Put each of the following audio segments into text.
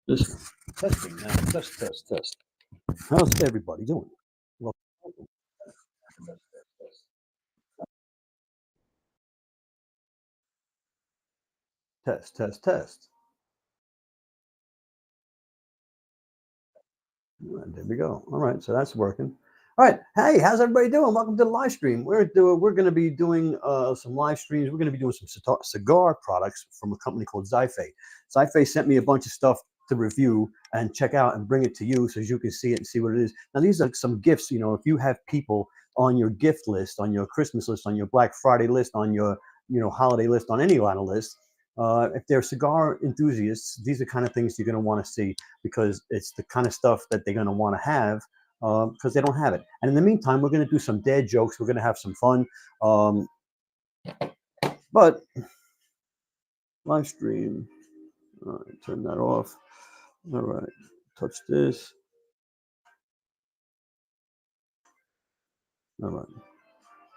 Just testing now. Test. How's everybody doing? Well, test. All right, there we go. All right, so that's working. All right, hey, how's everybody doing? Welcome to the live stream. We're going to be doing some live streams. We're going to be doing some cigar products from a company called Zyfe. Zyfe sent me a bunch of stuff to review and check out and bring it to you so you can see it and see what it is. Now these are some gifts. You know, if you have people on your gift list, on your Christmas list, on your Black Friday list, on your holiday list, on any kind of list. If they're cigar enthusiasts, these are kind of things you're going to want to see because it's the kind of stuff that they're going to want to have because they don't have it. And in the meantime, we're going to do some dad jokes. We're going to have some fun. But live stream, all right, turn that off. All right, touch this. All right.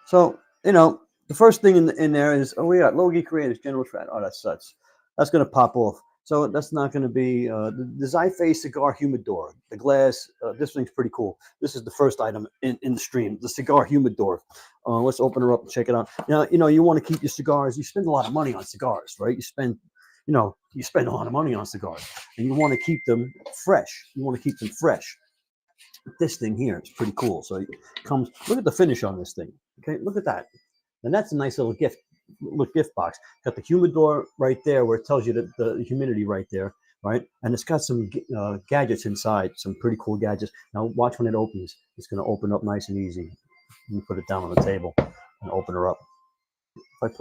So, the first thing in there is, oh, we got Logie Creators, General Trend. Oh, that sucks. That's going to pop off. So that's not going to be the Zyfe Cigar Humidor. The glass, this thing's pretty cool. This is the first item in the stream, the Cigar Humidor. Let's open her up and check it out. Now, you want to keep your cigars. You spend a lot of money on cigars, right? You spend a lot of money on cigars, and you want to keep them fresh. You want to keep them fresh. This thing here is pretty cool. So it comes. Look at the finish on this thing. Okay, look at that. And that's a nice little gift box. Got the humidor right there where it tells you the humidity right there, right? And it's got some gadgets inside, some pretty cool gadgets. Now watch when it opens. It's going to open up nice and easy. You put it down on the table and open her up. If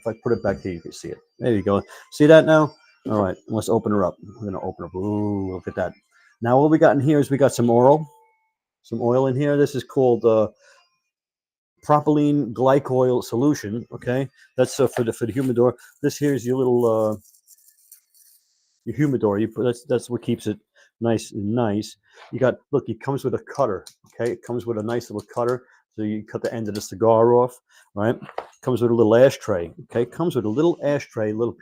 I put it back here, you can see it. There you go. See that now? All right, let's open her up. We're going to open her up. Ooh, look at that. Now what we got in here is we got some oil in here. This is called propylene glycol solution. Okay, that's for the humidor. This here's your little your humidor. You put that's what keeps it nice and nice. You got it comes with a cutter. Okay, it comes with a nice little cutter. So you cut the end of the cigar off, right? Comes with a little ashtray. Okay, comes with a little ashtray. You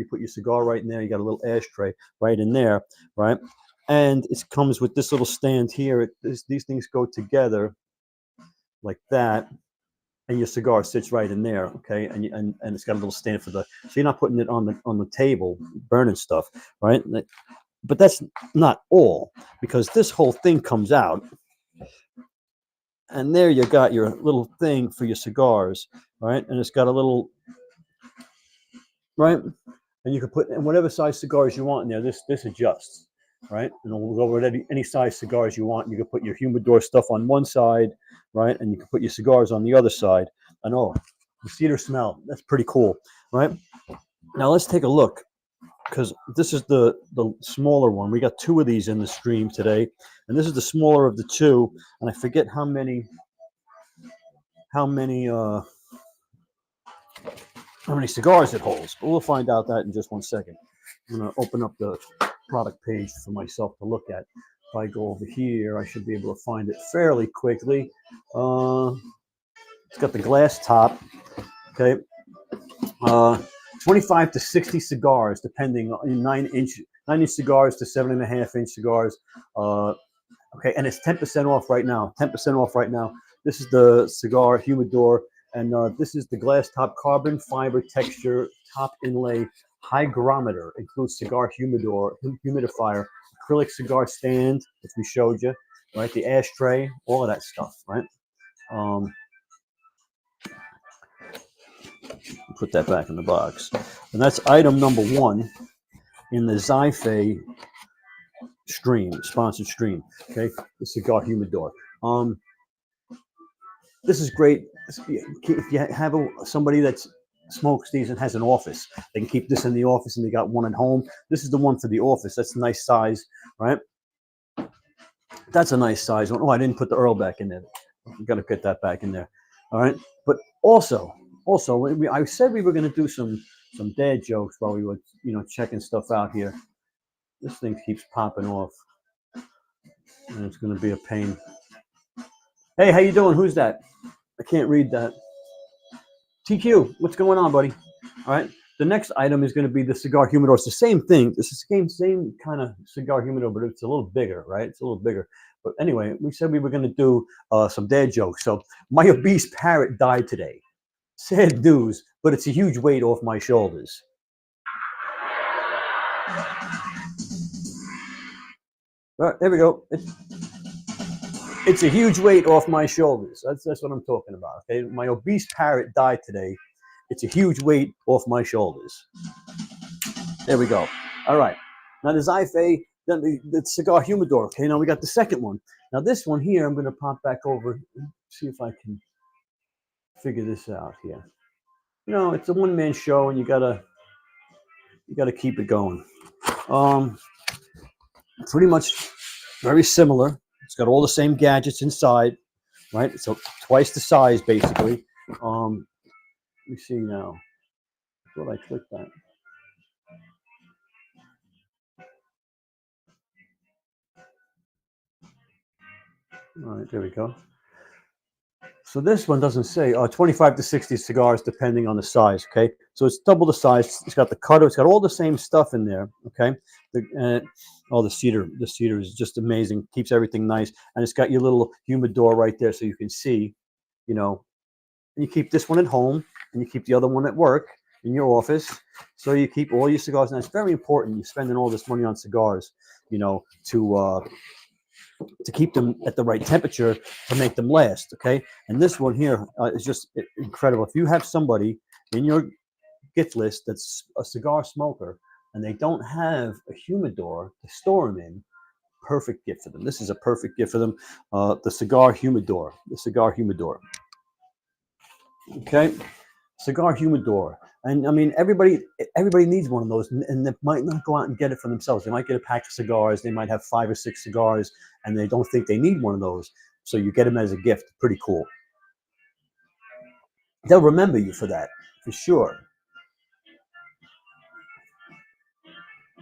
put your cigar right in there. You got a little ashtray right in there, right? And it comes with this little stand here. These things go together like that, and your cigar sits right in there, okay? And it's got a little stand so you're not putting it on the table, burning stuff, right? But that's not all, because this whole thing comes out, and there you got your little thing for your cigars, right? And it's got a little, right? And you can put in whatever size cigars you want in there. This adjusts, right? And we'll go with any size cigars you want. You can put your humidor stuff on one side, right? And you can put your cigars on the other side. And the cedar smell, that's pretty cool, right? Now let's take a look, because this is the smaller one. We got two of these in the stream today, and this is the smaller of the two. And I forget how many cigars it holds, but we'll find out that in just 1 second. I'm going to open up the product page for myself to look at. If I go over here, I should be able to find it fairly quickly. It's got the glass top, okay. 25 to 60 cigars, depending on 9-inch cigars to 7.5-inch cigars. Okay, and it's 10% off right now. 10% off right now. This is the cigar humidor, and this is the glass top carbon fiber texture top inlay hygrometer. Includes cigar humidifier, acrylic cigar stand, which we showed you, right? The ashtray, all of that stuff, right? Put that back in the box, and that's item number 1 in the Zyfe sponsored stream. Okay, the cigar humidor. This is great if you have somebody that smokes these and has an office. They can keep this in the office, and they got one at home. This is the one for the office. That's a nice size, right? That's a nice size one. Oh, I didn't put the Earl back in there. I've got to get that back in there. All right, but also, I said we were going to do some dad jokes while we were, checking stuff out here. This thing keeps popping off, and it's going to be a pain. Hey, how you doing? Who's that? I can't read that. TQ, what's going on, buddy? All right. The next item is going to be the cigar humidor. It's the same thing. It's the same kind of cigar humidor, but it's a little bigger, right? It's a little bigger. But anyway, we said we were going to do some dad jokes. So my obese parrot died today. Sad news, but it's a huge weight off my shoulders. All right, there we go. It's a huge weight off my shoulders. That's what I'm talking about. Okay, my obese parrot died today. It's a huge weight off my shoulders. There we go. All right. Now the Zyphe, then the cigar humidor. Okay, now we got the second one. Now this one here, I'm going to pop back over and see if I can figure this out here. You know, it's a one-man show, and you gotta keep it going. Pretty much very similar. It's got all the same gadgets inside, right? So twice the size, basically. Let me see now. I thought I clicked that. All right, there we go. So this one doesn't say 25 to 60 cigars, depending on the size. Okay, so it's double the size. It's got the cutter. It's got all the same stuff in there. Okay, the cedar. The cedar is just amazing. Keeps everything nice, and it's got your little humidor right there, so you can see. You know, and you keep this one at home, and you keep the other one at work in your office. So you keep all your cigars, and it's very important. You're spending all this money on cigars, you know, to keep them at the right temperature to make them last. Okay, and this one here is just incredible. If you have somebody in your gift list that's a cigar smoker and they don't have a humidor to store them in, perfect gift for them. This is a perfect gift for them. The cigar humidor. The cigar humidor. Okay, cigar humidor. And I mean, everybody needs one of those, and they might not go out and get it for themselves. They might get a pack of cigars. They might have 5 or 6 cigars, and they don't think they need one of those. So you get them as a gift. Pretty cool. They'll remember you for that, for sure.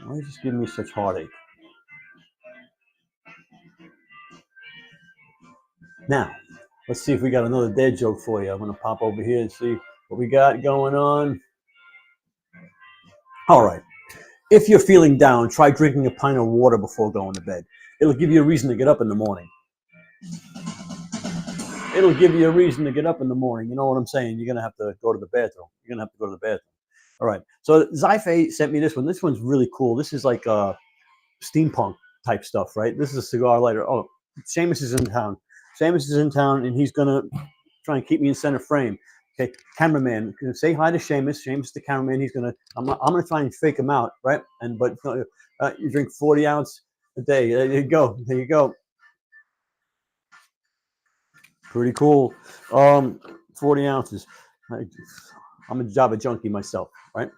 Why is this giving me such heartache? Now, let's see if we got another dad joke for you. I'm going to pop over here and see what we got going on. All right. If you're feeling down, try drinking a pint of water before going to bed. It'll give you a reason to get up in the morning. It'll give you a reason to get up in the morning. You know what I'm saying? You're going to have to go to the bathroom. You're going to have to go to the bathroom. All right. So Zyphe sent me this one. This one's really cool. This is like steampunk type stuff, right? This is a cigar lighter. Oh, Seamus is in town. Seamus is in town, and he's going to try and keep me in center frame. Okay, cameraman, say hi to Seamus. Seamus, the cameraman. He's gonna. I'm gonna try and fake him out, right? But you drink 40 ounce a day. There you go. There you go. Pretty cool. 40 ounces. I'm a Java junkie myself, right?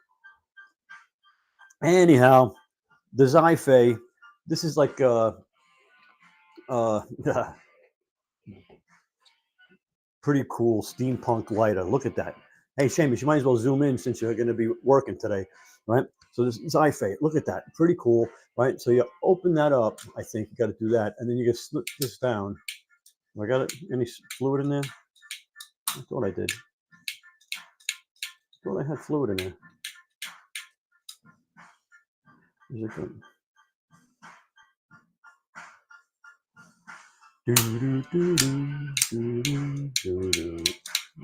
Anyhow, the Zyphe. This is like uh, pretty cool steampunk lighter. Look at that. Hey, Seamus, you might as well zoom in since you're going to be working today, right? So this is Zyphe. Look at that. Pretty cool, right? So you open that up. I think you got to do that. And then you just slip this down. I got it. Any fluid in there? I thought I did. I thought I had fluid in there. Is it good?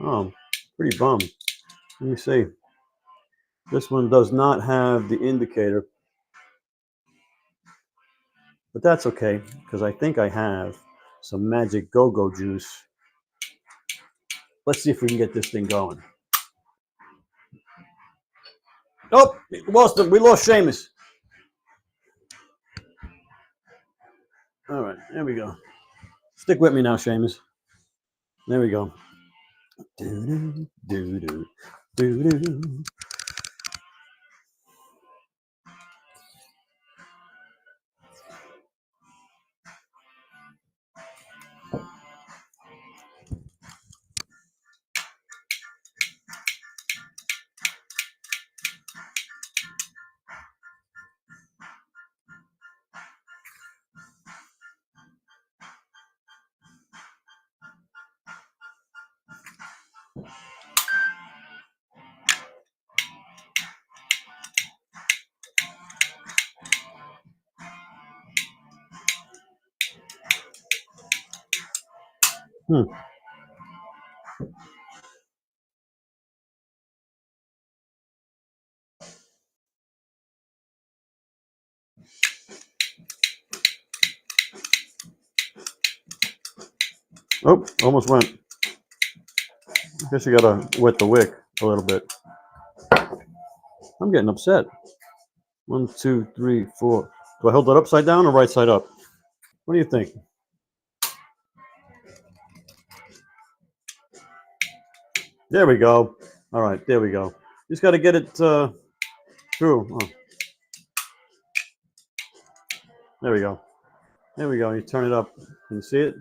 Oh, pretty bummed. Let me see. This one does not have the indicator, but that's okay because I think I have some magic go-go juice. Let's see if we can get this thing going. Oh, we lost him. We lost Seamus. All right, there we go. Stick with me now, Seamus. There we go. Do do do do do. Hmm. Oh, almost went. I guess you gotta wet the wick a little bit. I'm getting upset. One, two, three, four. Do I hold that upside down or right side up? What do you think? There we go. All right, there we go. Just got to get it through. Oh, there we go. There we go. You turn it up. Can you see it?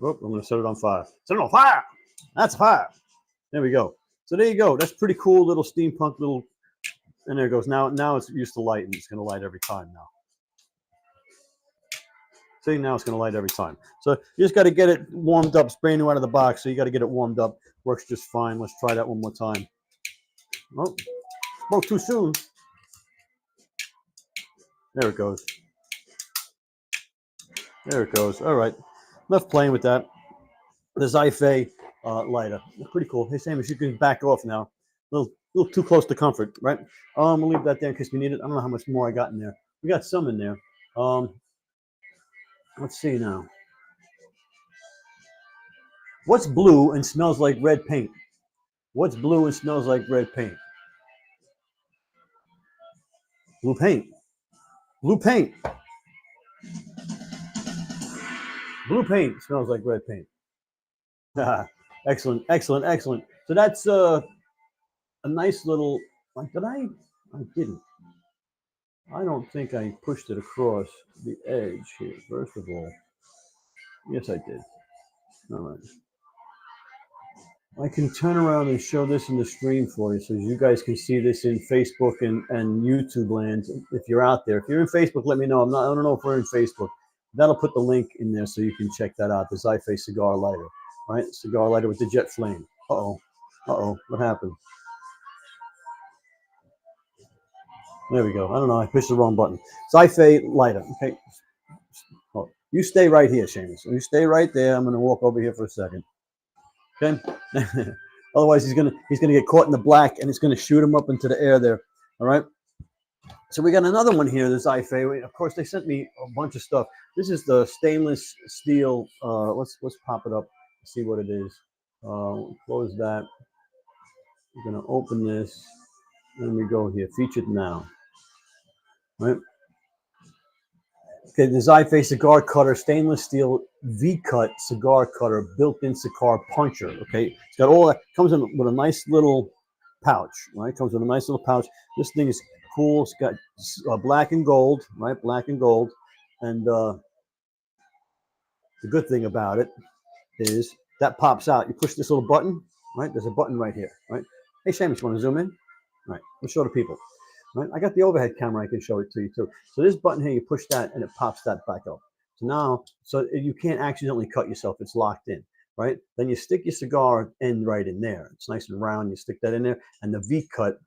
Oh, I'm going to set it on fire. Set it on fire. That's fire. There we go. So there you go. That's pretty cool little steampunk little. And there it goes. Now it's used to light, and it's going to light every time now. See, now it's going to light every time. So you just got to get it warmed up. It's brand new out of the box, so you got to get it warmed up. Works just fine. Let's try that one more time. Oh, spoke too soon. There it goes. There it goes. All right. Enough playing with that. The Xife lighter. Pretty cool. Hey, Samus, you can back off now. A little too close to comfort, right? We'll leave that there in case we need it. I don't know how much more I got in there. We got some in there. Let's see now. What's blue and smells like red paint? What's blue and smells like red paint? Blue paint. Blue paint. Blue paint smells like red paint. Excellent, excellent, excellent. So that's a nice little. Like, did I? I didn't. I don't think I pushed it across the edge here. First of all, yes, I did. All right. I can turn around and show this in the stream for you, so you guys can see this in Facebook and YouTube land. If you're out there, if you're in Facebook, let me know. I'm not. I don't know if we're in Facebook. That'll put the link in there so you can check that out. The Xife cigar lighter, right? Cigar lighter with the jet flame. Uh oh. Uh oh. What happened? There we go. I don't know. I pushed the wrong button. Xife lighter. Okay. Oh, you stay right here, Seamus. You stay right there. I'm going to walk over here for a second. Okay. Otherwise, he's gonna get caught in the black, and it's gonna shoot him up into the air there. All right. So we got another one here. This Xife. Of course, they sent me a bunch of stuff. This is the stainless steel. Let's pop it up. See what it is. Close that. We're gonna open this. And we go here. Featured now. Right. Okay, the Xife cigar cutter, stainless steel V-cut cigar cutter, built-in cigar puncher. Okay, it's got all that. Comes in with a nice little pouch. Right, comes with a nice little pouch. This thing is cool. It's got black and gold. Right, black and gold. And the good thing about it is that pops out. You push this little button. Right, there's a button right here. Right. Hey, Seamus, you want to zoom in? Right, let's show the people. Right? I got the overhead camera. I can show it to you too. So this button here, you push that and it pops that back up. So now, so you can't accidentally cut yourself. It's locked in, right? Then you stick your cigar end right in there. It's nice and round. You stick that in there, and the V cut,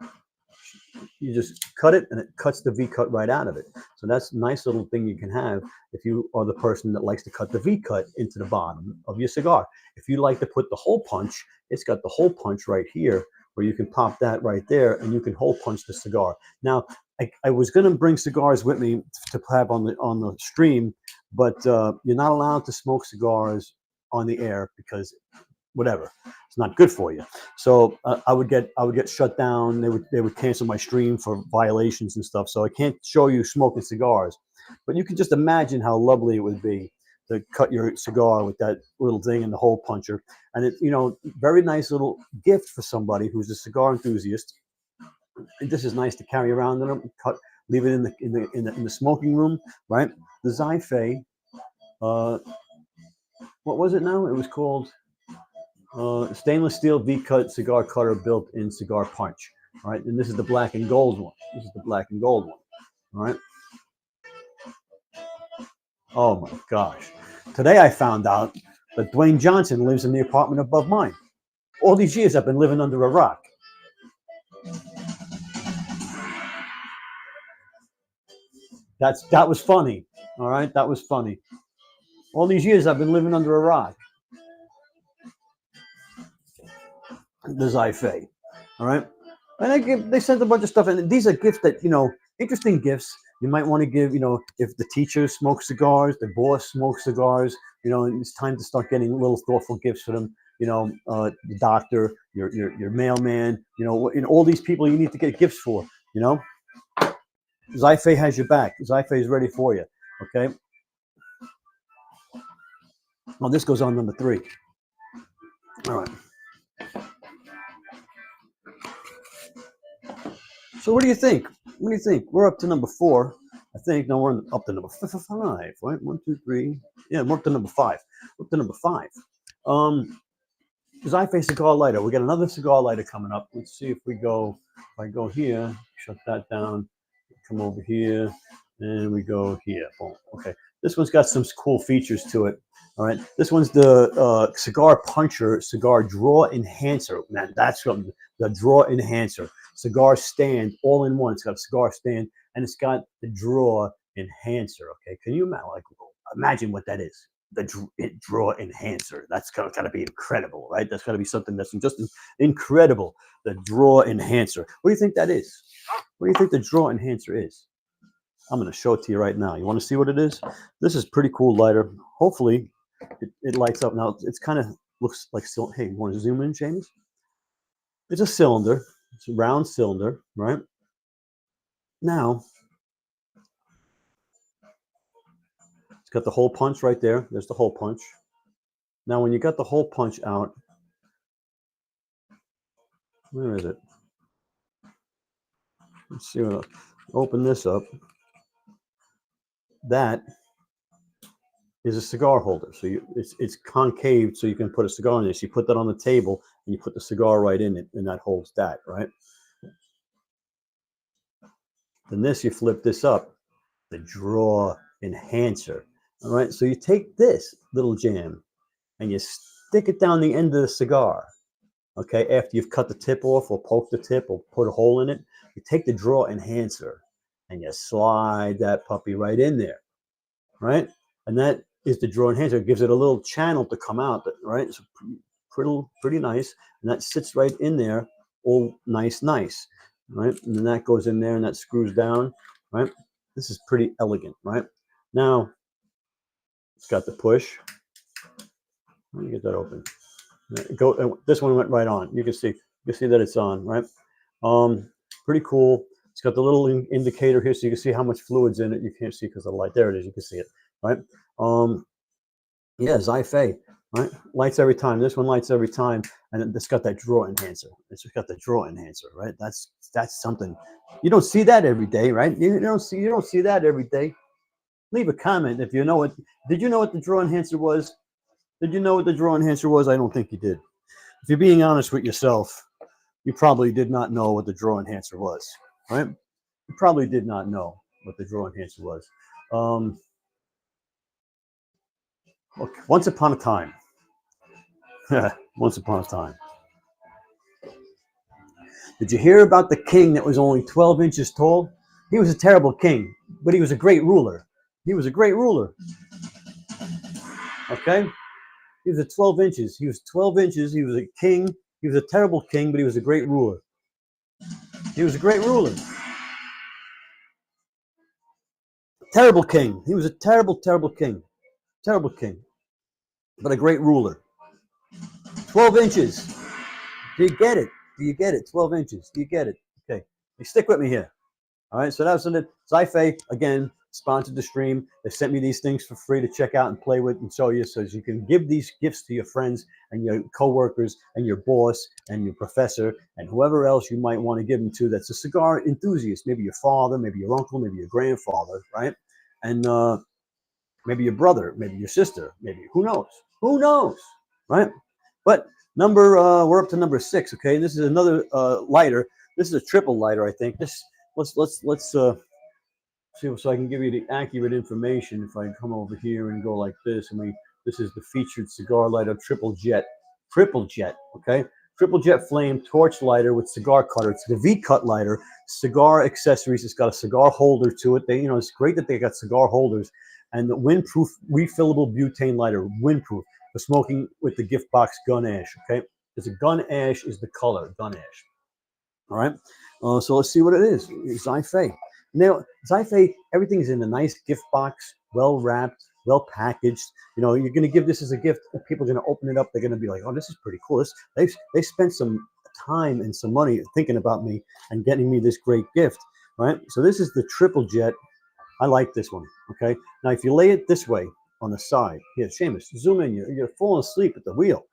you just cut it, and it cuts the V cut right out of it. So that's a nice little thing you can have if you are the person that likes to cut the V cut into the bottom of your cigar. If you like to put the hole punch, it's got the hole punch right here where you can pop that right there, and you can hole punch the cigar. Now, I was going to bring cigars with me to have on the stream, but you're not allowed to smoke cigars on the air because whatever, it's not good for you. So I would get shut down. They would cancel my stream for violations and stuff. So I can't show you smoking cigars, but you can just imagine how lovely it would be to cut your cigar with that little thing and the hole puncher. And it, very nice little gift for somebody who's a cigar enthusiast. And this is nice to carry around in them. Leave it in the smoking room, right? The Xife, what was it now? It was called stainless steel V-cut cigar cutter, built-in cigar punch. All right, and this is the black and gold one. This is the black and gold one. All right. Oh my gosh! Today I found out that Dwayne Johnson lives in the apartment above mine. All these years I've been living under a rock. That was funny. All right, that was funny. All these years I've been living under a rock. The Zyphe. All right. And they sent a bunch of stuff. And these are gifts that, interesting gifts. You might want to give, if the teacher smokes cigars, the boss smokes cigars, it's time to start getting little thoughtful gifts for them. The doctor, your mailman, all these people you need to get gifts for, Zyphe has your back. Zyphe is ready for you. Okay. Well, this goes on number 3. All right. So what do you think? What do you think? We're up to number 4. I think. No, we're up to number 5. Right? 1, 2, 3. Yeah, we're up to number 5. We're up to number 5. Zyphe cigar lighter. We got another cigar lighter coming up. Let's see if we go. If I go here, shut that down. Come over here, and we go here. Boom. Okay. This one's got some cool features to it. All right. This one's the cigar puncher, cigar draw enhancer. Man, that's something. The draw enhancer. Cigar stand, all in one. It's got a cigar stand, and it's got the draw enhancer. Okay. Can you imagine what that is? The draw enhancer. That's got to be incredible, right? That's got to be something that's just incredible. The draw enhancer. What do you think that is? What do you think the draw enhancer is? I'm going to show it to you right now. You want to see what it is? This is pretty cool lighter. Hopefully, it lights up. Now, it's kind of looks like, hey, you want to zoom in, James? It's a cylinder. It's a round cylinder, right? Now, it's got the hole punch right there. There's the hole punch. Now, when you got the hole punch out, where is it? Let's see. Open this up. That is a cigar holder. So it's concave, so you can put a cigar in this. You put that on the table, and you put the cigar right in it, and that holds that, right? Then this, you flip this up, the draw enhancer. All right, so you take this little jam, and you stick it down the end of the cigar. Okay, after you've cut the tip off or poked the tip or put a hole in it, you take the draw enhancer, and you slide that puppy right in there, right? And that is the draw enhancer. It gives it a little channel to come out, right? So pretty nice. And that sits right in there, all nice, right? And then that goes in there and that screws down, right? This is pretty elegant, right? Now, it's got the push. Let me get that open. This one went right on. You can see that it's on, right? Pretty cool. It's got the little indicator here, so you can see how much fluid's in it. You can't see because of the light. There it is. You can see it, right? Yeah, Zyphe, right? Lights every time. This one lights every time, and it's got that draw enhancer. It's got the draw enhancer, right? That's something. You don't see that every day, right? You don't see that every day. Leave a comment if you know it. Did you know what the draw enhancer was? Did you know what the draw enhancer was? I don't think you did. If you're being honest with yourself, you probably did not know what the draw enhancer was, right? You probably did not know what the draw enhancer was. Okay. Once upon a time. Once upon a time. Did you hear about the king that was only 12 inches tall? He was a terrible king, but he was a great ruler. He was a great ruler. Okay? He was 12 inches. He was 12 inches. He was a king. He was a terrible king, but he was a great ruler. He was a great ruler. Terrible king. He was a terrible, terrible king. Terrible king. But a great ruler. 12 inches. Do you get it? Do you get it? 12 inches. Do you get it? Okay. You stick with me here. All right. So that was it. Zyphe, again, sponsored the stream. They sent me these things for free to check out and play with and show you, so you can give these gifts to your friends and your coworkers and your boss and your professor and whoever else you might want to give them to that's a cigar enthusiast. Maybe your father, maybe your uncle, maybe your grandfather, right? And maybe your brother, maybe your sister, maybe who knows? Who knows, right? But we're up to number 6. Okay, this is another lighter. This is a triple lighter, I think. Let's see, so I can give you the accurate information. If I come over here and go like this, this is the featured cigar lighter, triple jet, okay? Triple jet flame torch lighter with cigar cutter. It's the V-cut lighter, cigar accessories. It's got a cigar holder to it. It's great that they got cigar holders. And the windproof refillable butane lighter, windproof for smoking with the gift box gun ash. Okay, because a gun ash is the color gun ash. All right. So let's see what it is. Zyphe. Now, Zyphe, everything's in a nice gift box, well wrapped, well packaged. You know, you're going to give this as a gift. People are going to open it up. They're going to be like, "Oh, this is pretty cool." They spent some time and some money thinking about me and getting me this great gift. Right. So this is the triple jet. I like this one. Okay. Now, if you lay it this way on the side, here, Seamus, zoom in. You're falling asleep at the wheel.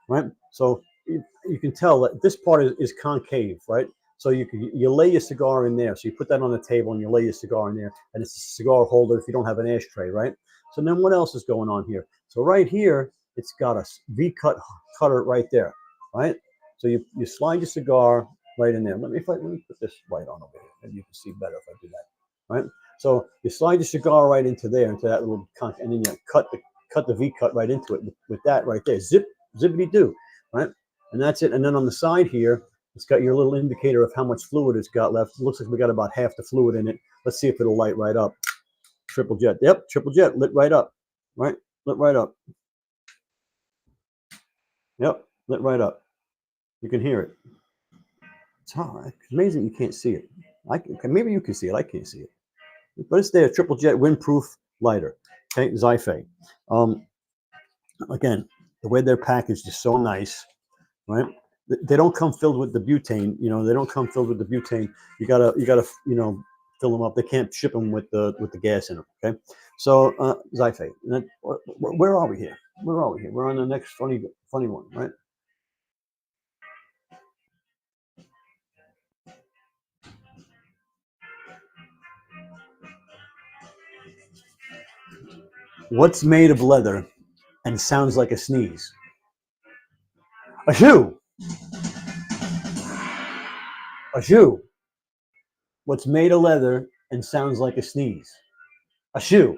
Right. So you can tell that this part is concave, right? So you lay your cigar in there. So you put that on the table and you lay your cigar in there, and it's a cigar holder if you don't have an ashtray, right? So then what else is going on here? So right here, it's got a V-cut cutter right there, right? So you slide your cigar right in there. Let me put this light on over here. Maybe you can see better if I do that, right? So you slide your cigar right into there, into that little conch, and then you cut the V-cut right into it with that right there. Zip, zippity doo, right? And that's it. And then on the side here, it's got your little indicator of how much fluid it's got left. It looks like we got about half the fluid in it. Let's see if it'll light right up. Triple jet. Yep, triple jet. Lit right up. Right? Lit right up. Yep, lit right up. You can hear it. It's amazing you can't see it. Maybe you can see it. I can't see it. But it's there. Triple jet windproof lighter. Okay, Zyphe. Again, the way they're packaged is so nice. Right? They don't come filled with the butane. You know, they don't come filled with the butane. You gotta, fill them up. They can't ship them with the gas in them. Okay. So, Zyphe. Where are we here? Where are we here? We're on the next funny one, right? What's made of leather and sounds like a sneeze? A shoe. A shoe. What's made of leather and sounds like a sneeze? A shoe.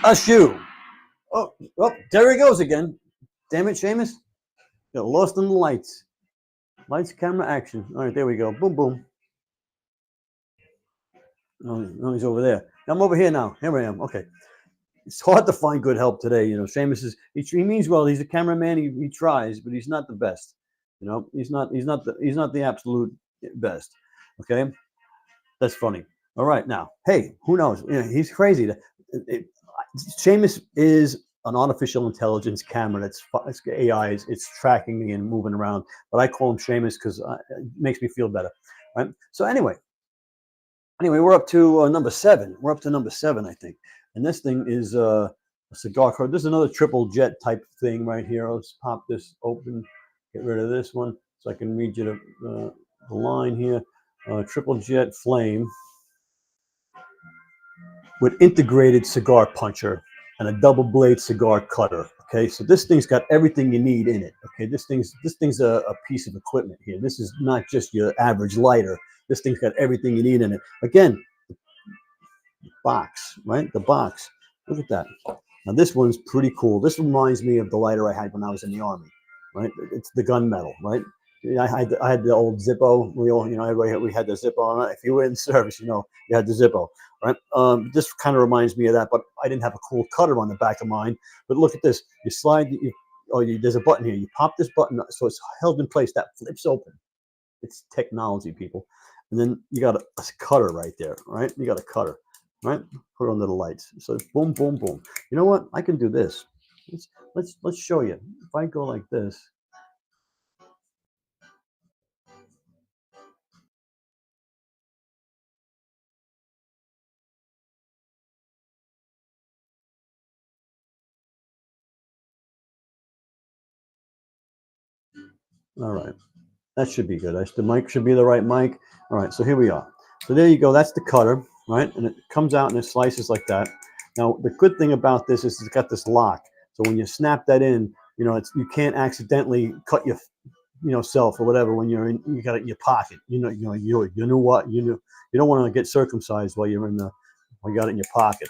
A shoe. Oh, there he goes again. Damn it, Seamus. Got lost in the lights. Lights, camera, action. All right, there we go. Boom, boom. No, he's over there. I'm over here now. Here I am. Okay. It's hard to find good help today. You know, Seamus he means well. He's a cameraman. He tries, but he's not the best. You know, he's not the absolute best. Okay. That's funny. All right. Now, hey, who knows? You know, he's crazy. Seamus is an artificial intelligence camera that's AI. It's tracking me and moving around. But I call him Seamus because it makes me feel better. Right. So anyway, we're up to number 7. We're up to number 7, I think. And this thing is a cigar card. This is another triple jet type thing right here. Let's pop this open, get rid of this one so I can read you the line here. Triple jet flame with integrated cigar puncher and a double blade cigar cutter. Okay, so this thing's got everything you need in it. Okay, this thing's a piece of equipment here. This is not just your average lighter. This thing's got everything you need in it. Again, box, right? The box. Look at that. Now this one's pretty cool. This reminds me of the lighter I had when I was in the Army, right? It's the gunmetal, right? I had the old Zippo. We had the Zippo. If you were in service, you had the Zippo, right? This kind of reminds me of that, but I didn't have a cool cutter on the back of mine. But look at this. You slide. There's a button here. You pop this button, so it's held in place. That flips open. It's technology, people. And then you got a cutter right there, right? You got a cutter, right? Put it under the lights. So boom, boom, boom. You know what? I can do this. Let's show you. If I go like this. All right. That should be good. The mic should be the right mic. All right, so here we are. So there you go. That's the cutter, right? And it comes out and it slices like that. Now, the good thing about this is it's got this lock. So when you snap that in, you can't accidentally cut self or whatever when you got it in your pocket. You know what? You don't want to get circumcised while you got it in your pocket.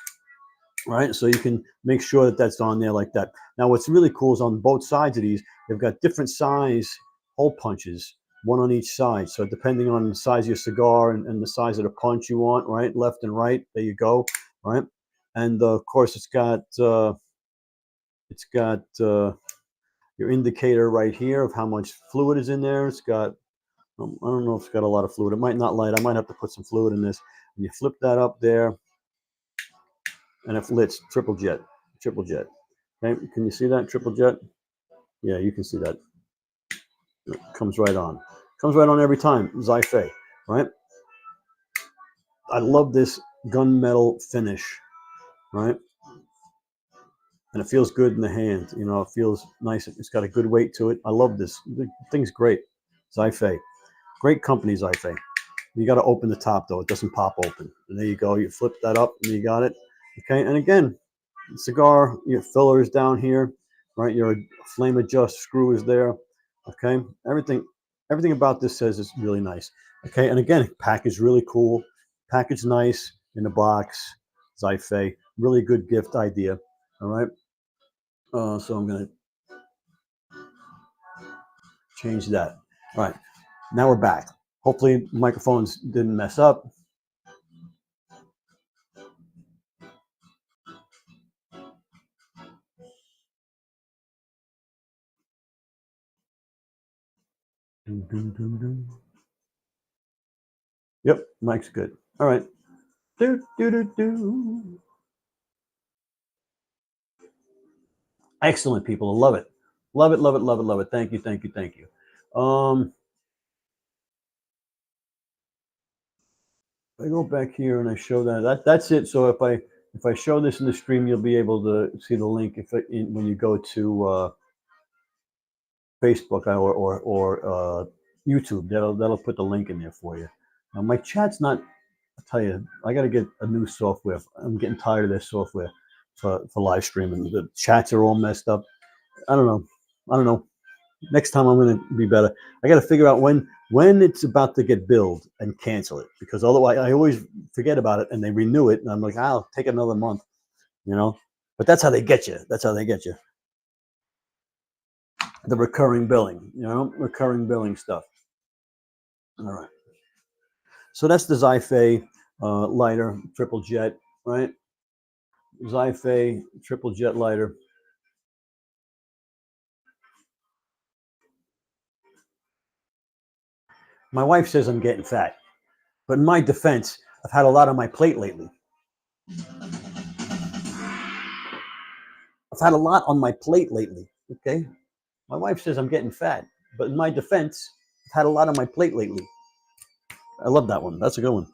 Right, so you can make sure that that's on there like that. Now, what's really cool is on both sides of these, they've got different size hole punches one on each side. So depending on the size of your cigar and the size of the punch you want, right, left and right, there you go, right. And of course, it's got your indicator right here of how much fluid is in there. It's got I don't know if it's got a lot of fluid. It might not light. I might have to put some fluid in this. And you flip that up there, and it lits triple jet, triple jet. Okay, can you see that triple jet? Yeah, you can see that. It comes right on. Comes right on every time. Xi-Fe, right? I love this gunmetal finish, right? And it feels good in the hand. You know, it feels nice. It's got a good weight to it. I love this. The thing's great. Xi-Fe. Great company, Xi-Fe. You got to open the top, though. It doesn't pop open. And there you go. You flip that up, and you got it. Okay, and again, cigar, your filler is down here, right? Your flame adjust screw is there. Okay, everything about this says it's really nice. Okay, and again, package really cool, package nice in the box. Xi-Fe, really good gift idea. All right, so I'm gonna change that. All right, now we're back. Hopefully, microphones didn't mess up. Yep, mic's good. All right. Do, do, do, do. Excellent, people. Love it. Love it, love it, love it, love it. Thank you, thank you, thank you. I go back here and I show that's it. So if I show this in the stream, you'll be able to see the link when you go to Facebook or YouTube. That'll put the link in there for you. Now my chat's not. I'll tell you, I got to get a new software. I'm getting tired of this software for live streaming. The chats are all messed up. I don't know. I don't know. Next time I'm going to be better. I got to figure out when it's about to get billed and cancel it, because otherwise I always forget about it and they renew it and I'm like, I'll take another month, you know. But that's how they get you. That's how they get you. The recurring billing, you know, recurring billing stuff. All right. So that's the Xi-Fe lighter, triple jet, right? Xi-Fe triple jet lighter. My wife says I'm getting fat, but in my defense, I've had a lot on my plate lately. I've had a lot on my plate lately. Okay. My wife says I'm getting fat, but in my defense, I've had a lot on my plate lately. I love that one. That's a good one.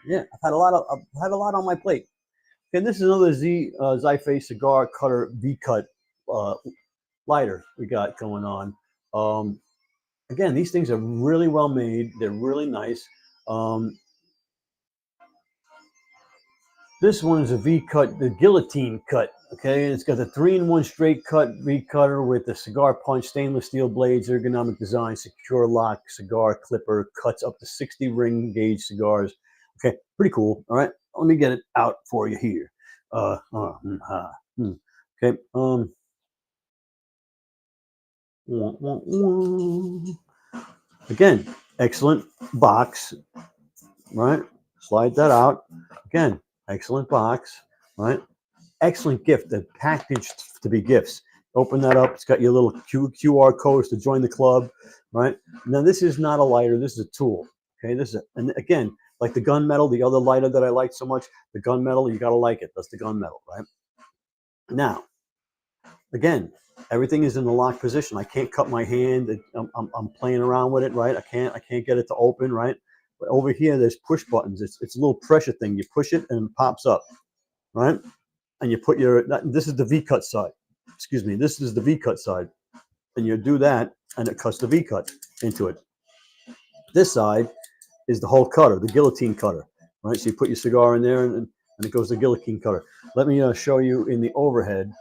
Yeah, I've had a lot on my plate. Okay, this is another Xi-Fe cigar cutter V-cut uh, lighter we got going on. Again, these things are really well made. They're really nice. This one is a V-cut, the guillotine cut. Okay, and it's got the 3-in-1 straight cut V-cutter with the cigar punch, stainless steel blades, ergonomic design, secure lock, cigar clipper, cuts up to 60 ring gauge cigars. Okay, pretty cool. All right, let me get it out for you here. Okay. Again, excellent box. Right, slide that out. Again, excellent box. Right. Excellent gift. They're packaged to be gifts. Open that up. It's got your little QR codes to join the club, right? Now, this is not a lighter. This is a tool. Okay, and again, like the gunmetal, the other lighter that I like so much, the gunmetal, you got to like it. That's the gunmetal, right? Now, again, everything is in the lock position. I can't cut my hand. I'm playing around with it, right? I can't get it to open, right? But over here, there's push buttons. It's a little pressure thing. You push it and it pops up, right? And you put this is the V-cut side. Excuse me, this is the V-cut side. And you do that, and it cuts the V-cut into it. This side is the whole cutter, the guillotine cutter, right? So you put your cigar in there, and it goes to the guillotine cutter. Let me show you in the overhead.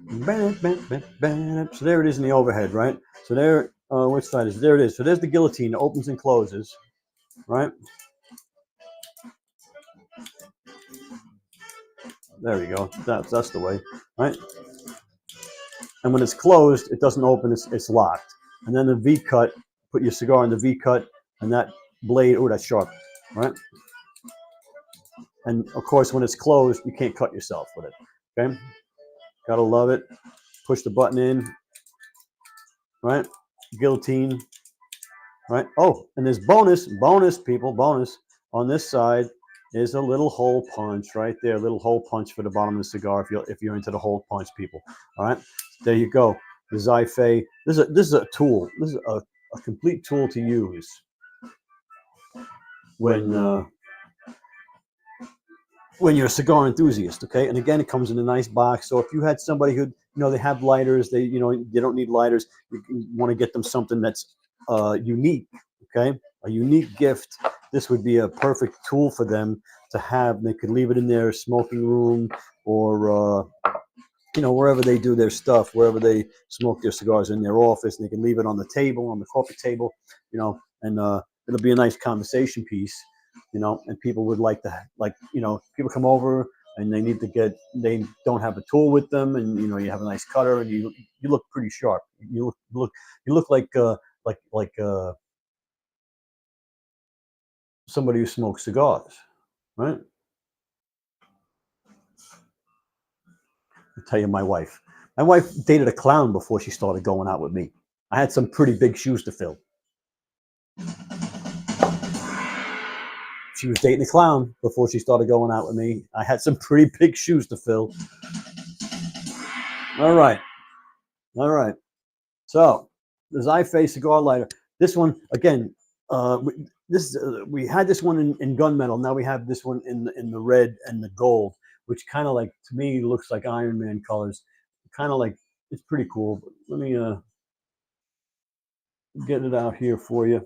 So there it is in the overhead, right? So there, which side is it? There it is. So there's the guillotine, it opens and closes, right? There you go. That's the way, right? And when it's closed, it doesn't open. It's locked. And then the V cut. Put your cigar in the V cut, and that blade. Oh, that's sharp, right? And of course, when it's closed, you can't cut yourself with it. Okay, gotta love it. Push the button in, right? Guillotine, right? Oh, and there's bonus, people, bonus. On this side is a little hole punch right there, little hole punch for the bottom of the cigar if you're into the hole punch, people. All right, there you go. The Zyphe. This is a tool. This is a complete tool to use when you're a cigar enthusiast. Okay, and again, it comes in a nice box. So if you had somebody who they have lighters, they don't need lighters. You want to get them something that's unique. Okay, a unique gift. This would be a perfect tool for them to have. They could leave it in their smoking room or wherever they do their stuff, wherever they smoke their cigars in their office, and they can leave it on the table, on the coffee table, and it'll be a nice conversation piece, and people would people come over and they don't have a tool with them, and you have a nice cutter, and you look pretty sharp. You look like somebody who smokes cigars, right? I'll tell you, my wife dated a clown before she started going out with me. I had some pretty big shoes to fill. She was dating a clown before she started going out with me. I had some pretty big shoes to fill. All right. So the Zyphe cigar lighter. This one again. We had this one in gunmetal. Now we have this one in the red and the gold, which kind of like to me looks like Iron Man colors. Kind of like it's pretty cool. But let me get it out here for you.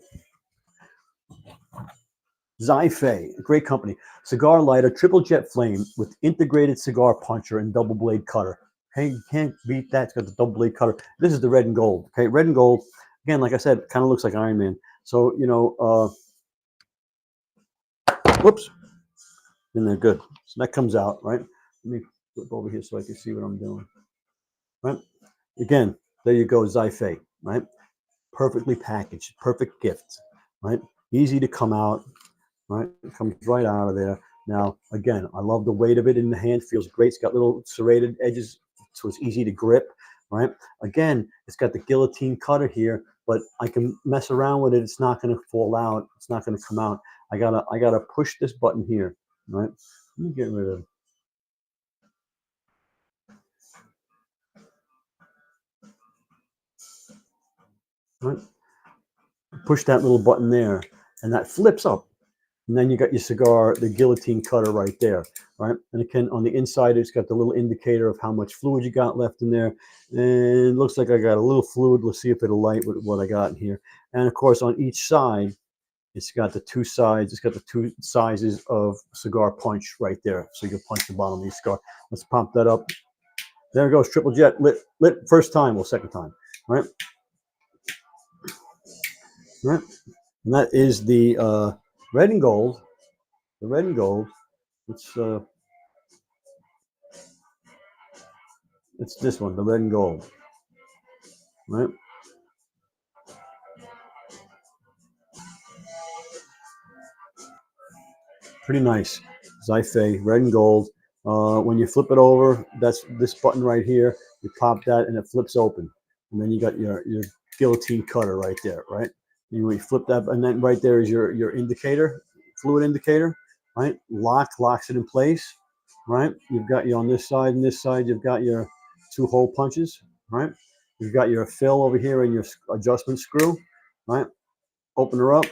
Zyphe, a great company. Cigar lighter, triple jet flame with integrated cigar puncher and double blade cutter. Hey, you can't beat that. It's got the double blade cutter. This is the red and gold. Okay, red and gold. Again, like I said, kind of looks like Iron Man. So, whoops. And they're good. So that comes out, right? Let me flip over here so I can see what I'm doing. Right? Again, there you go, Zyphe, right? Perfectly packaged, perfect gift, right? Easy to come out, right? It comes right out of there. Now, again, I love the weight of it in the hand. Feels great. It's got little serrated edges, so it's easy to grip, right? Again, it's got the guillotine cutter here, but I can mess around with it. It's not going to fall out. It's not going to come out. I gotta push this button here, right? Let me get rid of. Right? Push that little button there, and that flips up. And then you got your cigar, the guillotine cutter right there, right? And again, on the inside, it's got the little indicator of how much fluid you got left in there. And it looks like I got a little fluid. Let's see if it'll light with what I got in here. And of course, on each side, it's got the two sides. It's got the two sizes of cigar punch right there. So you can punch the bottom of your cigar. Let's pump that up. There it goes, triple jet, lit first time or second time, right? Right. And that is the red and gold. The red and gold. It's this one, the red and gold, right? Pretty nice. Zyphe, red and gold. When you flip it over, that's this button right here. You pop that and it flips open. And then you got your guillotine cutter right there, right? You flip that, and then right there is your indicator, fluid indicator, right? Locks it in place, right? You've got you on this side and this side, you've got your two hole punches, right? You've got your fill over here and your adjustment screw, right? Open her up,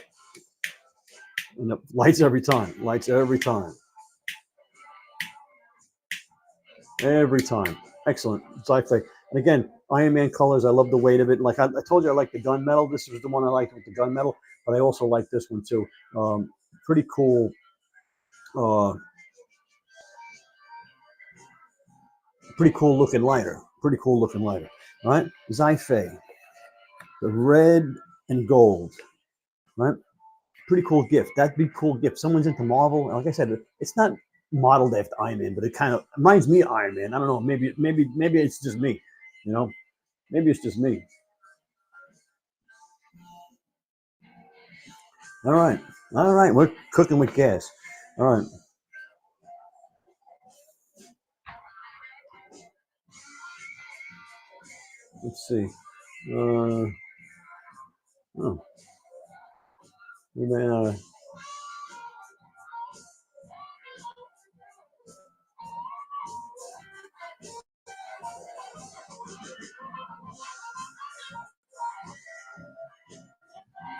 and it lights every time. Lights every time. Every time. Excellent. Zyphe. And again, Iron Man colors. I love the weight of it. Like I told you, I like the gunmetal. This was the one I liked with the gunmetal, but I also like this one too. Pretty cool. Pretty cool looking lighter. Pretty cool looking lighter. All right. Zyphe. The red and gold. Right. Pretty cool gift. That'd be a cool gift. Someone's into Marvel. Like I said, it's not modeled after Iron Man, but it kind of reminds me of Iron Man. I don't know. Maybe it's just me. You know, maybe it's just me. All right, all right. We're cooking with gas. All right. Let's see. Uh, oh, we may,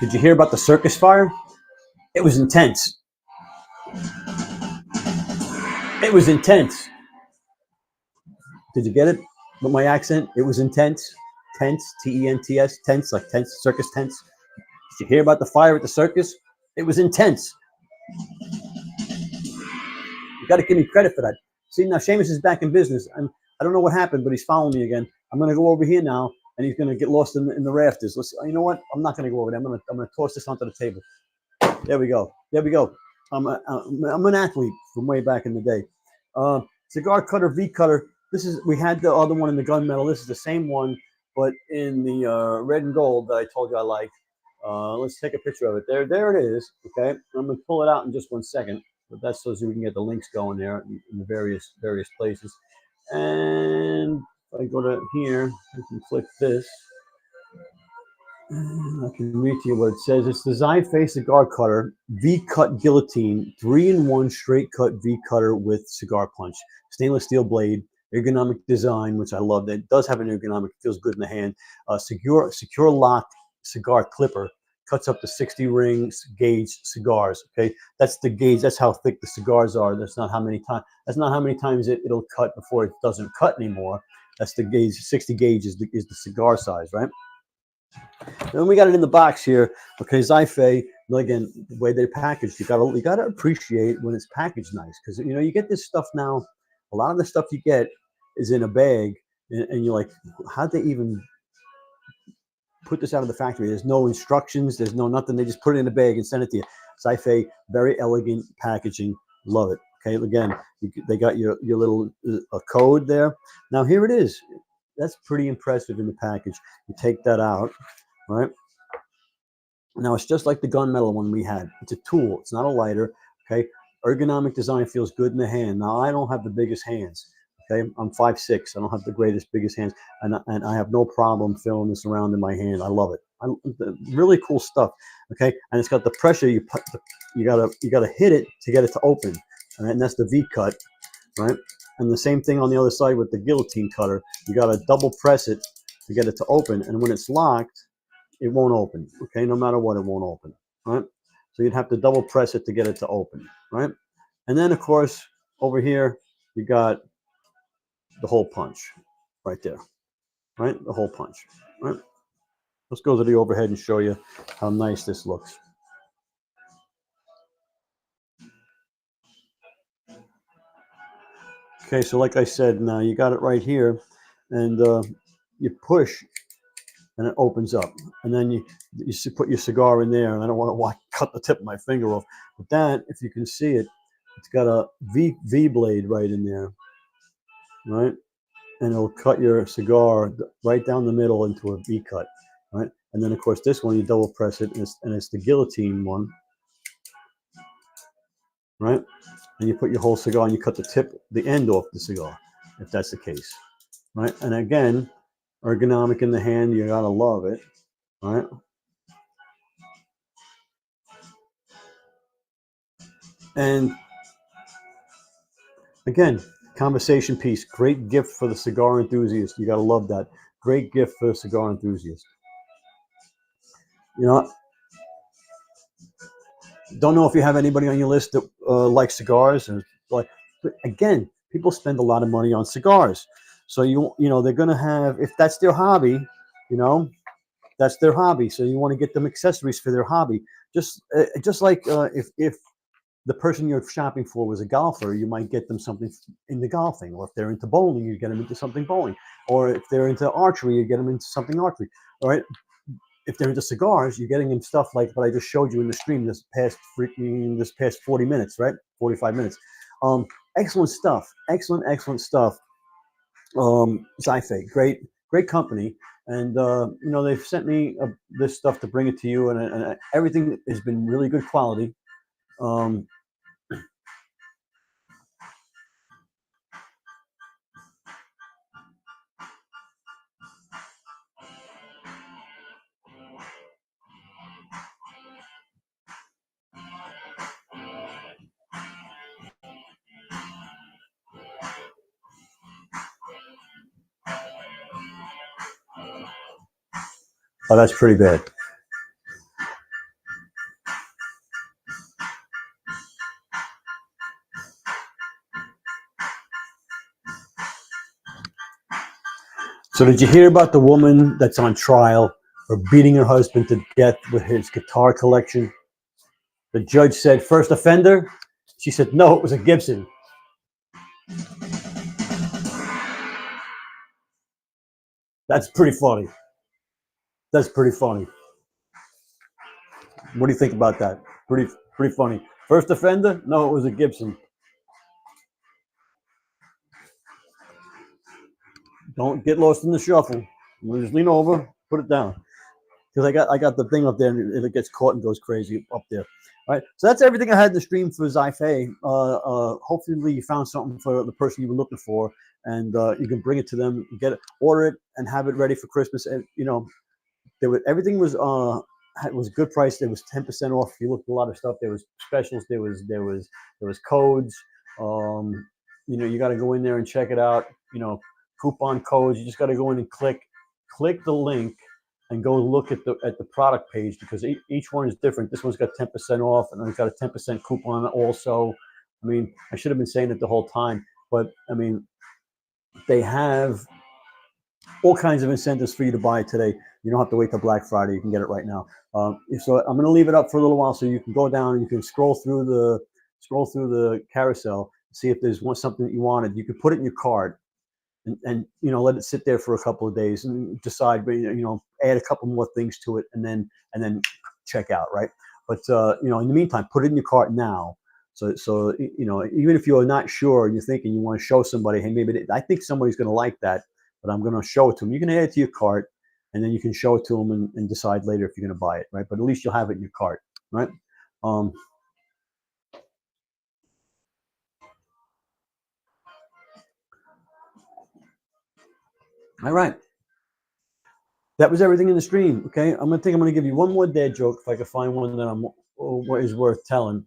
did you hear about the circus fire? It was intense. It was intense. Did you get it? With my accent, it was intense. Tense, T-E-N-T-S, tense, like tense, circus tense. Did you hear about the fire at the circus? It was intense. You got to give me credit for that. See, now Seamus is back in business. I don't know what happened, but he's following me again. I'm going to go over here now, and he's going to get lost in the rafters. Let's. You know what? I'm not going to go over there. I'm going to toss this onto the table. There we go. There we go. I'm an athlete from way back in the day. Cigar cutter, V cutter. This is, we had the other one in the gunmetal. This is the same one, but in the red and gold that I told you I like. Let's take a picture of it. There it is. Okay, I'm gonna pull it out in just one second, but that's so we can get the links going there in the various places. And if I go to here, I can click this. I can read to you what it says. It's the Xi-Face cigar cutter, V-cut guillotine, 3-in-1 straight cut V cutter with cigar punch, stainless steel blade, ergonomic design, which I love. That does have an ergonomic, feels good in the hand. Secure lock cigar clipper, cuts up to 60 rings gauge cigars. Okay, that's the gauge. That's how thick the cigars are. That's not how many times. That's not how many times it'll cut before it doesn't cut anymore. That's the gauge. 60 gauge is the cigar size, right? And we got it in the box here. Okay, Xi-Face, again, the way they're packaged, you gotta appreciate when it's packaged nice, because you get this stuff now. A lot of the stuff you get is in a bag, and you're like, how'd they even put this out of the factory? There's no instructions, there's no nothing. They just put it in a bag and send it to you. Xi-Face, very elegant packaging. Love it. Okay, again, they got your little code there. Now here it is. That's pretty impressive in the package. You take that out. Right now, it's just like the gunmetal one we had. It's a tool. It's not a lighter. Okay, ergonomic design feels good in the hand. Now, I don't have the biggest hands. Okay, I'm 5'6". I don't have the biggest hands, and I have no problem filling this around in my hand. I love it. Really cool stuff. Okay, and it's got the pressure. You gotta hit it to get it to open. All right, and that's the V cut. Right, and the same thing on the other side with the guillotine cutter. You gotta double press it to get it to open, and when it's locked, it won't open. Okay, no matter what, it won't open. Right, so you'd have to double press it to get it to open. Right, and then of course over here you got the hole punch right there. Right, the hole punch. Right, let's go to the overhead and show you how nice this looks. Okay, so like I said, now you got it right here, and you push and it opens up, and then you put your cigar in there. And I don't want to cut the tip of my finger off, but that, if you can see it, it's got a V blade right in there, right, and it'll cut your cigar right down the middle into a V cut, right. And then of course this one you double press it, and it's the guillotine one, right, and you put your whole cigar and you cut the end off the cigar, if that's the case, right. And again, ergonomic in the hand, you gotta love it, right. And again, conversation piece, great gift for the cigar enthusiast. You got to love that. Great gift for the cigar enthusiast. You know, don't know if you have anybody on your list that likes cigars, and like, but again, people spend a lot of money on cigars. So they're going to have, if that's their hobby, you know, that's their hobby. So you want to get them accessories for their hobby. Just like if the person you're shopping for was a golfer, you might get them something into golfing. Or if they're into bowling, you get them into something bowling. Or if they're into archery, you get them into something archery. All right. If they're into cigars, you're getting them stuff like what I just showed you in the stream this past 40 minutes, right? 45 minutes. excellent stuff. Excellent stuff. Xife, great company, and they've sent me this stuff to bring it to you, and everything has been really good quality. Um, oh, that's pretty bad. So did you hear about the woman that's on trial for beating her husband to death with his guitar collection? The judge said first offender. She said no, it was a Gibson. That's pretty funny. That's pretty funny. What do you think about that? Pretty funny. First offender? No, it was a Gibson. Don't get lost in the shuffle. You just lean over, put it down. Because I got the thing up there, and it gets caught and goes crazy up there. All right, so that's everything I had in the stream for Xife. Hopefully you found something for the person you were looking for, and you can bring it to them, order it, and have it ready for Christmas. And everything was good price. There was 10% off. If you looked at a lot of stuff, there was specials. There was codes. You got to go in there and check it out. Coupon codes. You just got to go in and click the link and go look at the product page, because each one is different. This one's got 10% off, and it's got a 10% coupon also. I mean, I should have been saying it the whole time, but I mean, they have all kinds of incentives for you to buy it today. You don't have to wait till Black Friday. You can get it right now. So I'm going to leave it up for a little while so you can go down and you can scroll through the carousel, see if there's something that you wanted. You could put it in your cart and let it sit there for a couple of days and decide, add a couple more things to it, and then check out, right? But in the meantime, put it in your cart now. So even if you're not sure and you're thinking you want to show somebody, hey, maybe I think somebody's going to like that, but I'm going to show it to them. You can add it to your cart, and then you can show it to them and decide later if you're going to buy it, right? But at least you'll have it in your cart, right? All right. That was everything in the stream. Okay, I'm gonna give you one more dad joke if I can find one that what is worth telling.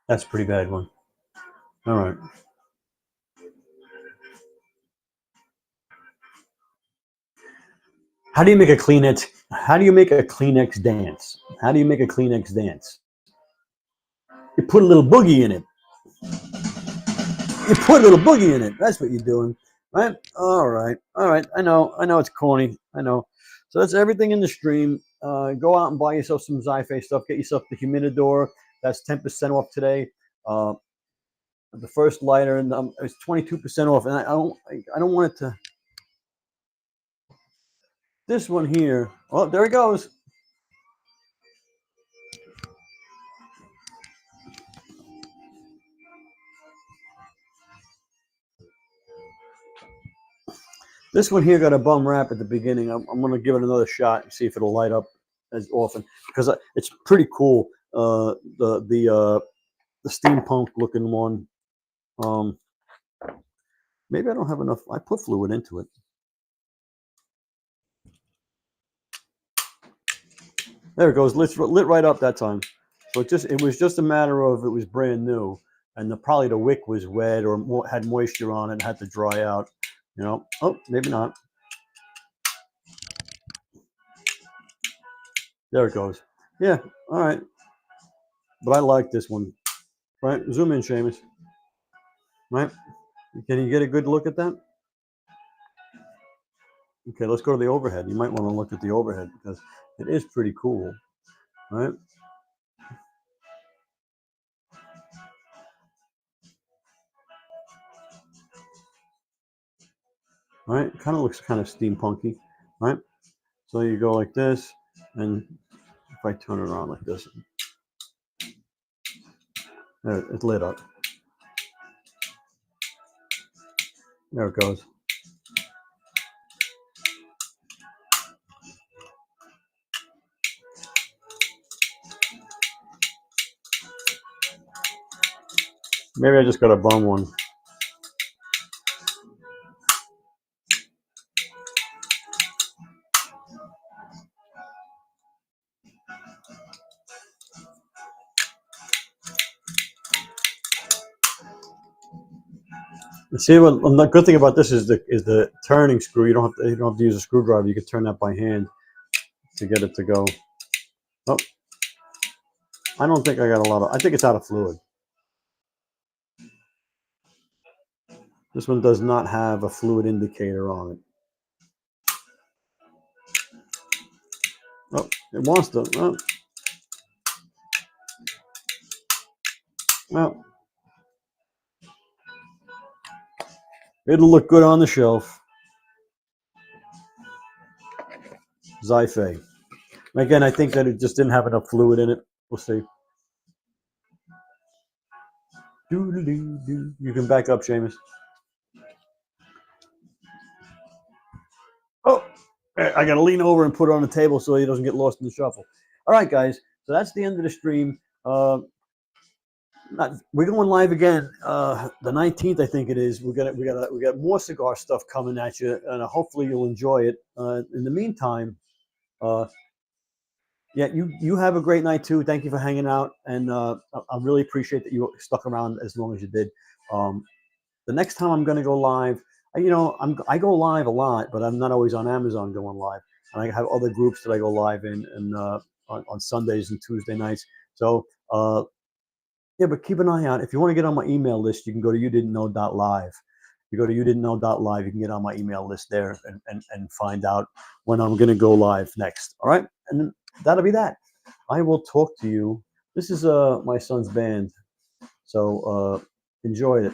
That's a pretty bad one. All right. How do you make a Kleenex? How do you make a Kleenex dance? How do you make a Kleenex dance? You put a little boogie in it. You put a little boogie in it. That's what you're doing, right? All right. I know it's corny. I know. So that's everything in the stream. Go out and buy yourself some Xife stuff. Get yourself the humidor. That's 10% off today. The first lighter, and it's 22% off. And I don't want it to. This one here. Oh, there it goes. This one here got a bum rap at the beginning. I'm going to give it another shot and see if it'll light up as often, because it's pretty cool. The steampunk looking one. Maybe I don't have enough. I put fluid into it. There it goes. Lit right up that time. So it was just a matter of it was brand new, and probably the wick was wet or had moisture on it and had to dry out. Oh, maybe not. There it goes. Yeah. All right. But I like this one. Right. Zoom in, Seamus. Right. Can you get a good look at that? Okay, let's go to the overhead. You might want to look at the overhead because it is pretty cool, right? Right? Kind of looks kind of steampunky, right? So you go like this, and if I turn it around like this, there, it lit up. There it goes. Maybe I just got a bum one. See what the good thing about this is the turning screw. You don't have to use a screwdriver. You can turn that by hand to get it to go. Oh, I don't think I got a lot of. I think it's out of fluid. This one does not have a fluid indicator on it. Oh, it wants to. Oh, well, it'll look good on the shelf. Xife. Again, I think that it just didn't have enough fluid in it. We'll see. Doo-doo-doo-doo. You can back up, Seamus. Oh, I got to lean over and put it on the table so he doesn't get lost in the shuffle. All right, guys. So that's the end of the stream. We're going live again the 19th, I think it is. We got more cigar stuff coming at you, and hopefully you'll enjoy it. In the meantime, yeah, you have a great night too. Thank you for hanging out, and I really appreciate that you stuck around as long as you did. The next time I'm going to go live, I go live a lot, but I'm not always on Amazon going live, and I have other groups that I go live in, and on Sundays and Tuesday nights. So yeah, but keep an eye out. If you want to get on my email list, you can go to youdidn'tknow.live. You go to youdidn'tknow.live, you can get on my email list there and find out when I'm going to go live next. All right, and that'll be that. I will talk to you. This is my son's band, so enjoy it.